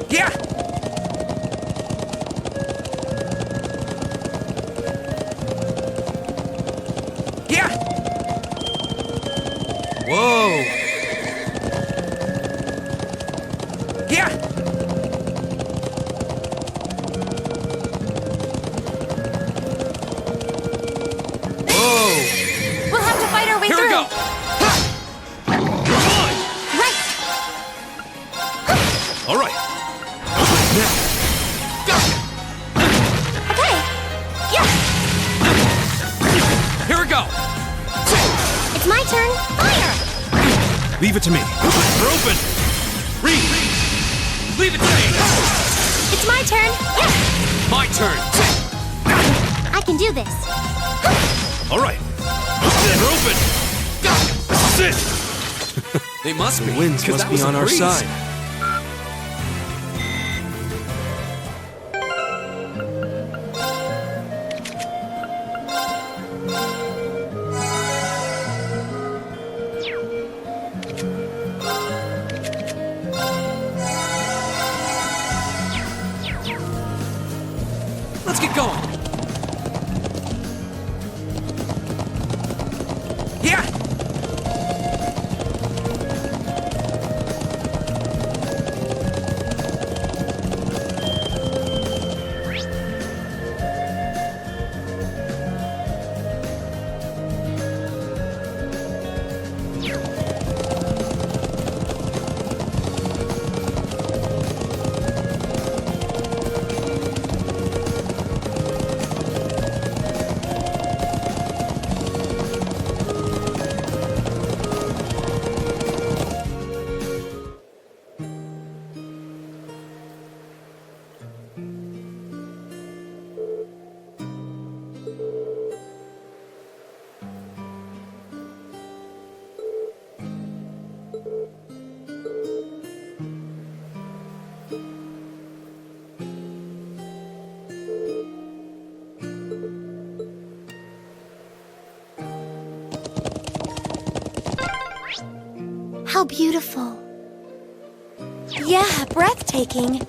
Yeah! Yeah! Whoa! Yeah! Whoa! We'll have to fight our way Here through. we go! Come on! Right. All right. Now. Gotcha! Okay. Yeah. Here we go! It's my turn. Fire. Leave it to me. We're open! Reed! Leave it to me! It's my turn. Yeah. My turn! I can do this. All right. We're open! Sit! They must be. The winds 'cause must that be was a on our breeze. side. Let's get going. Yeah! How beautiful. Yeah, breathtaking.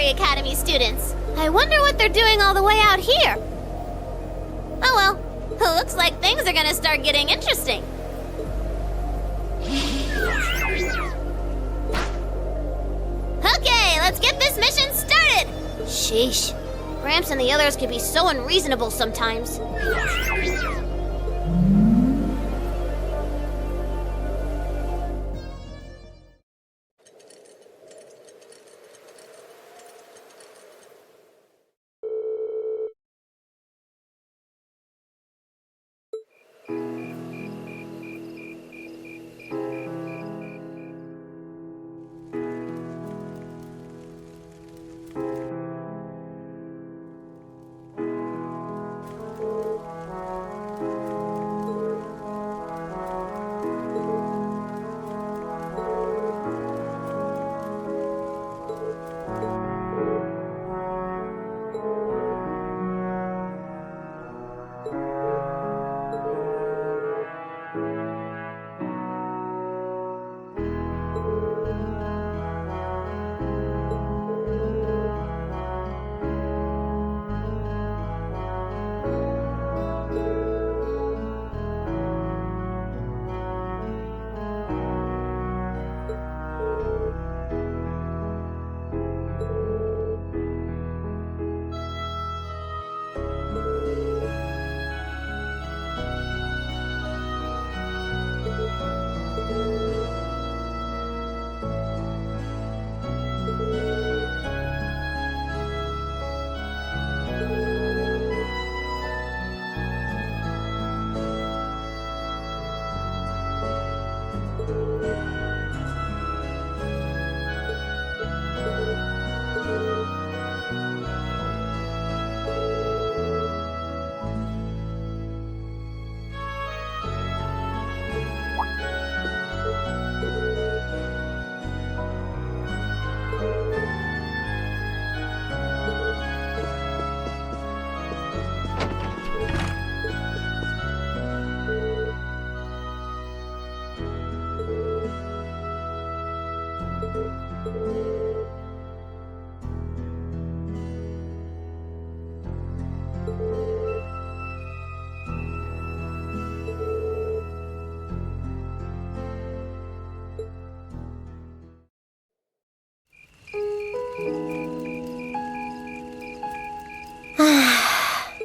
Military Academy students. I wonder what they're doing all the way out here. Oh well, looks like things are gonna start getting interesting. Okay, let's get this mission started! Sheesh. Gramps and the others can be so unreasonable sometimes.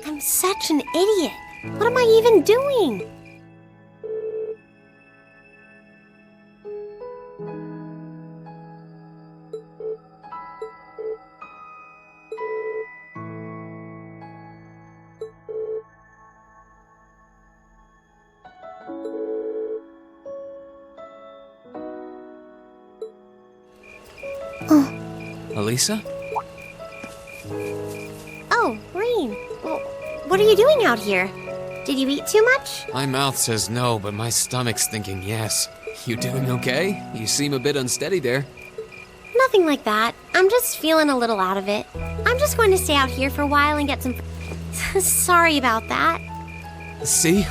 I'm such an idiot. What am I even doing? Elisa? Oh, Rein. Well, what are you doing out here? Did you eat too much? My mouth says no, but my stomach's thinking yes. You doing okay? You seem a bit unsteady there. Nothing like that. I'm just feeling a little out of it. I'm just going to stay out here for a while and get some... Sorry about that. See?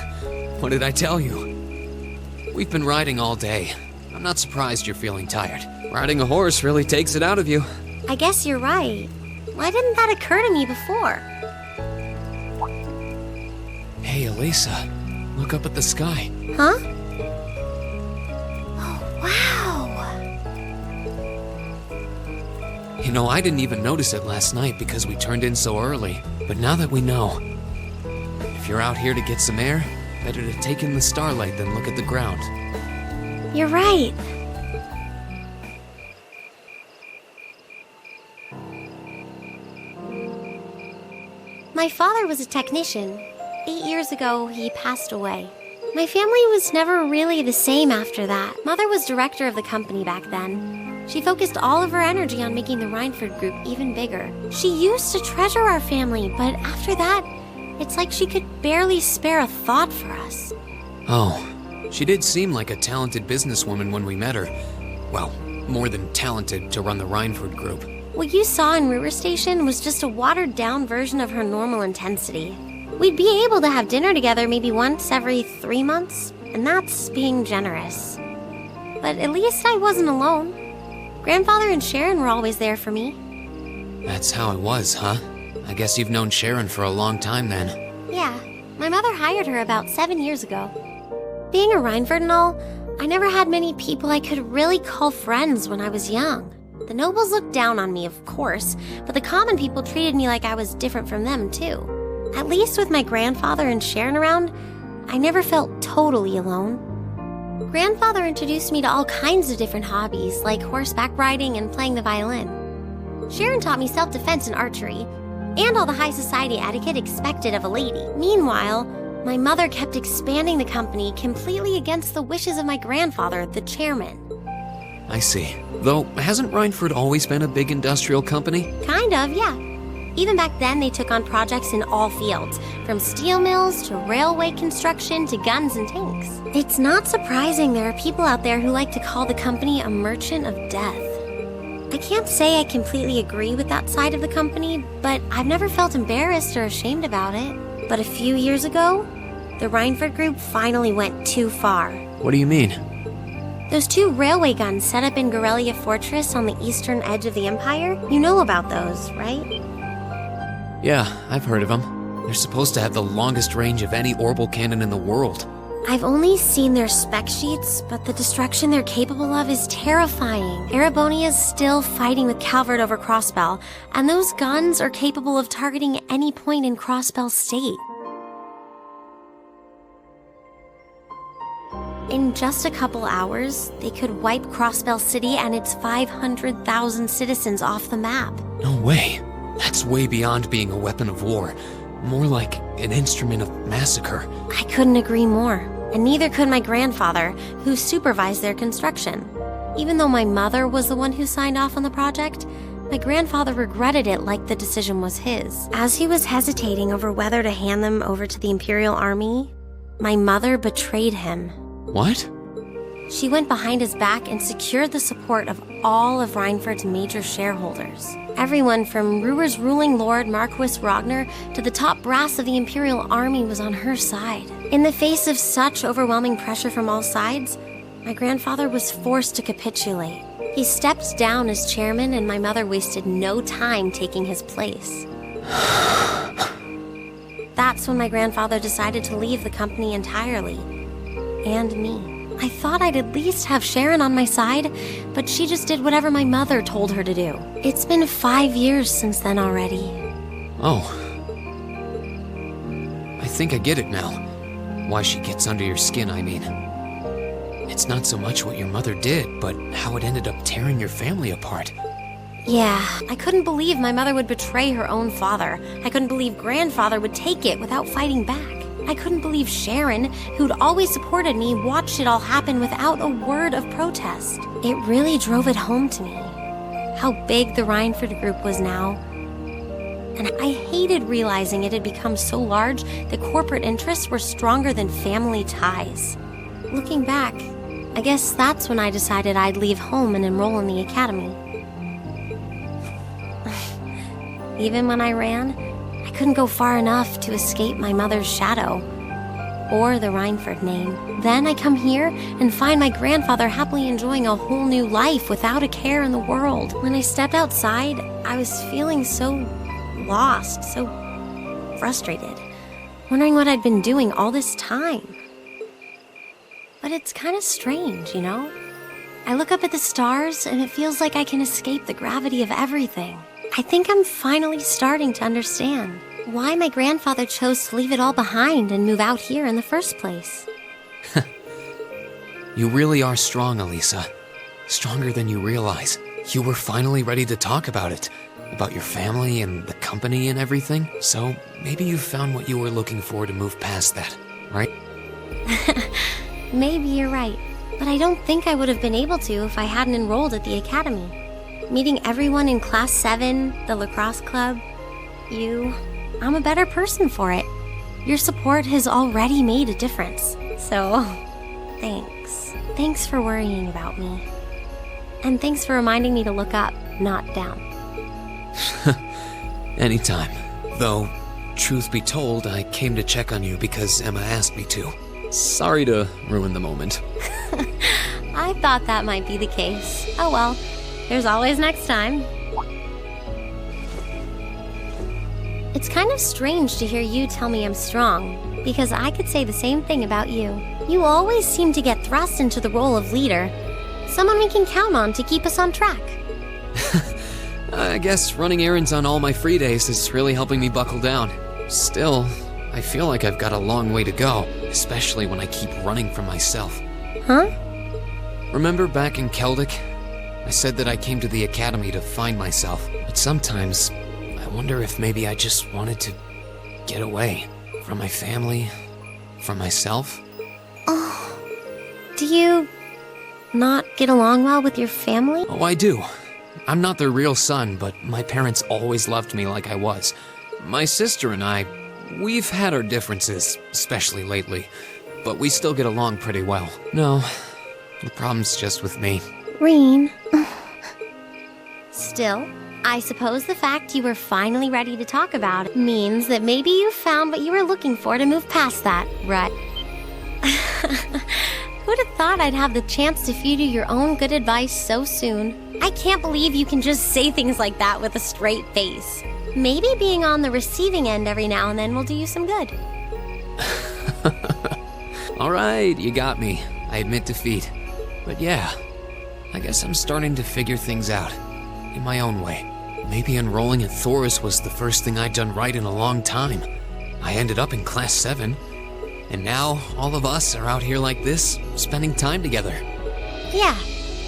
What did I tell you? We've been riding all day. I'm not surprised you're feeling tired. Riding a horse really takes it out of you. I guess you're right. Why didn't that occur to me before? Hey, Elisa. Look up at the sky. Huh? Oh, wow. You know, I didn't even notice it last night because we turned in so early. But now that we know, if you're out here to get some air, better to take in the starlight than look at the ground. You're right. My father was a technician. 8 years ago, he passed away. My family was never really the same after that. Mother was director of the company back then. She focused all of her energy on making the Reinford group even bigger. She used to treasure our family, but after that, it's like she could barely spare a thought for us. Oh, she did seem like a talented businesswoman when we met her. Well, more than talented to run the Reinford group. What you saw in River Station was just a watered-down version of her normal intensity. We'd be able to have dinner together maybe once every 3 months, and that's being generous. But at least I wasn't alone. Grandfather and Sharon were always there for me. That's how it was, huh? I guess you've known Sharon for a long time then. Yeah, my mother hired her about 7 years ago. Being a Reinford and all, I never had many people I could really call friends when I was young. The nobles looked down on me, of course, but the common people treated me like I was different from them, too. At least with my grandfather and Sharon around, I never felt totally alone. Grandfather introduced me to all kinds of different hobbies, like horseback riding and playing the violin. Sharon taught me self-defense and archery, and all the high society etiquette expected of a lady. Meanwhile, my mother kept expanding the company completely against the wishes of my grandfather, the chairman. I see. Though, hasn't Reinford always been a big industrial company? Kind of, yeah. Even back then, they took on projects in all fields, from steel mills to railway construction to guns and tanks. It's not surprising there are people out there who like to call the company a merchant of death. I can't say I completely agree with that side of the company, but I've never felt embarrassed or ashamed about it. But a few years ago, the Reinford group finally went too far. What do you mean? Those 2 railway guns set up in Guerrilla Fortress on the eastern edge of the Empire, you know about those, right? Yeah, I've heard of them. They're supposed to have the longest range of any orbital cannon in the world. I've only seen their spec sheets, but the destruction they're capable of is terrifying. Erebonia's still fighting with Calvert over Crossbell, and those guns are capable of targeting any point in Crossbell State. In just a couple hours, they could wipe Crossbell City and its 500,000 citizens off the map. No way. That's way beyond being a weapon of war. More like an instrument of massacre. I couldn't agree more, and neither could my grandfather, who supervised their construction. Even though my mother was the one who signed off on the project, my grandfather regretted it like the decision was his. As he was hesitating over whether to hand them over to the Imperial Army, my mother betrayed him. What? She went behind his back and secured the support of all of Reinford's major shareholders. Everyone from Ruhr's ruling lord Marquis Ragnar to the top brass of the Imperial Army was on her side. In the face of such overwhelming pressure from all sides, my grandfather was forced to capitulate. He stepped down as chairman, and my mother wasted no time taking his place. That's when my grandfather decided to leave the company entirely. And me. I thought I'd at least have Sharon on my side, but she just did whatever my mother told her to do. It's been 5 years since then already. Oh. I think I get it now. Why she gets under your skin, I mean. It's not so much what your mother did, but how it ended up tearing your family apart. Yeah, I couldn't believe my mother would betray her own father. I couldn't believe grandfather would take it without fighting back. I couldn't believe Sharon, who'd always supported me, watched it all happen without a word of protest. It really drove it home to me, how big the Reinford group was now. And I hated realizing it had become so large that corporate interests were stronger than family ties. Looking back, I guess that's when I decided I'd leave home and enroll in the academy. Even when I ran, I couldn't go far enough to escape my mother's shadow, or the Reinford name. Then I come here and find my grandfather happily enjoying a whole new life without a care in the world. When I stepped outside, I was feeling so lost, so frustrated, wondering what I'd been doing all this time. But it's kind of strange, you know? I look up at the stars and it feels like I can escape the gravity of everything. I think I'm finally starting to understand why my grandfather chose to leave it all behind and move out here in the first place. You really are strong, Elisa. Stronger than you realize. You were finally ready to talk about it. About your family and the company and everything. So maybe you found what you were looking for to move past that, right? Maybe you're right. But I don't think I would have been able to if I hadn't enrolled at the academy. Meeting everyone in Class 7, the lacrosse club, you, I'm a better person for it. Your support has already made a difference. So, thanks. Thanks for worrying about me. And thanks for reminding me to look up, not down. Anytime. Though, truth be told, I came to check on you because Emma asked me to. Sorry to ruin the moment. I thought that might be the case. Oh well. There's always next time. It's kind of strange to hear you tell me I'm strong, because I could say the same thing about you. You always seem to get thrust into the role of leader, someone we can count on to keep us on track. I guess running errands on all my free days is really helping me buckle down. Still, I feel like I've got a long way to go, especially when I keep running from myself. Huh? Remember back in Keldic? I said that I came to the academy to find myself, but sometimes I wonder if maybe I just wanted to get away from my family, from myself. Oh, do you not get along well with your family? Oh, I do. I'm not their real son, but my parents always loved me like I was. My sister and I, we've had our differences, especially lately, but we still get along pretty well. No, the problem's just with me. Reen. Still, I suppose the fact you were finally ready to talk about it means that maybe you found what you were looking for to move past that, right? Who'd have thought I'd have the chance to feed you your own good advice so soon? I can't believe you can just say things like that with a straight face. Maybe being on the receiving end every now and then will do you some good. All right, you got me. I admit defeat. But yeah, I guess I'm starting to figure things out. In my own way. Maybe enrolling at Thoris was the first thing I'd done right in a long time. I ended up in Class 7. And now, all of us are out here like this, spending time together. Yeah,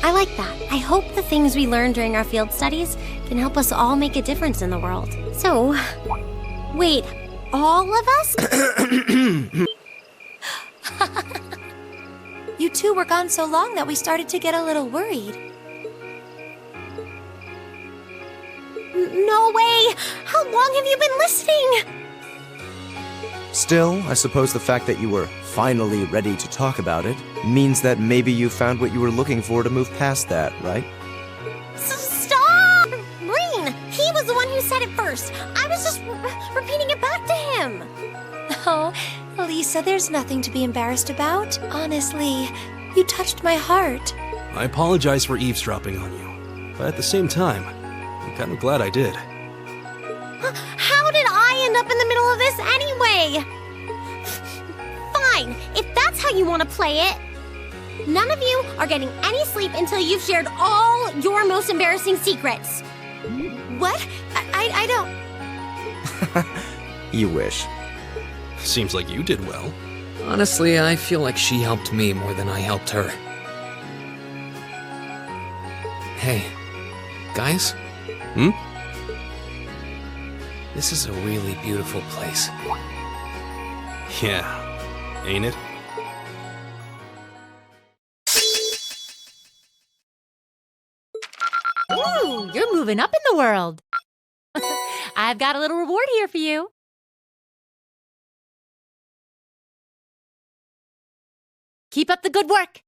I like that. I hope the things we learned during our field studies can help us all make a difference in the world. So, wait, all of us? You two were gone so long that we started to get a little worried. No way! How long have you been listening? Still, I suppose the fact that you were finally ready to talk about it means that maybe you found what you were looking for to move past that, right? Stop! Reen, he was the one who said it first. I was just repeating it back to him. Oh, Lisa, there's nothing to be embarrassed about. Honestly, you touched my heart. I apologize for eavesdropping on you, but at the same time, I'm kind of glad I did. How did I end up in the middle of this anyway? Fine, if that's how you want to play it. None of you are getting any sleep until you've shared all your most embarrassing secrets. What? I don't... You wish. Seems like you did well. Honestly, I feel like she helped me more than I helped her. Hey, guys? Hmm? This is a really beautiful place. Yeah, ain't it? Ooh, you're moving up in the world. I've got a little reward here for you. Keep up the good work.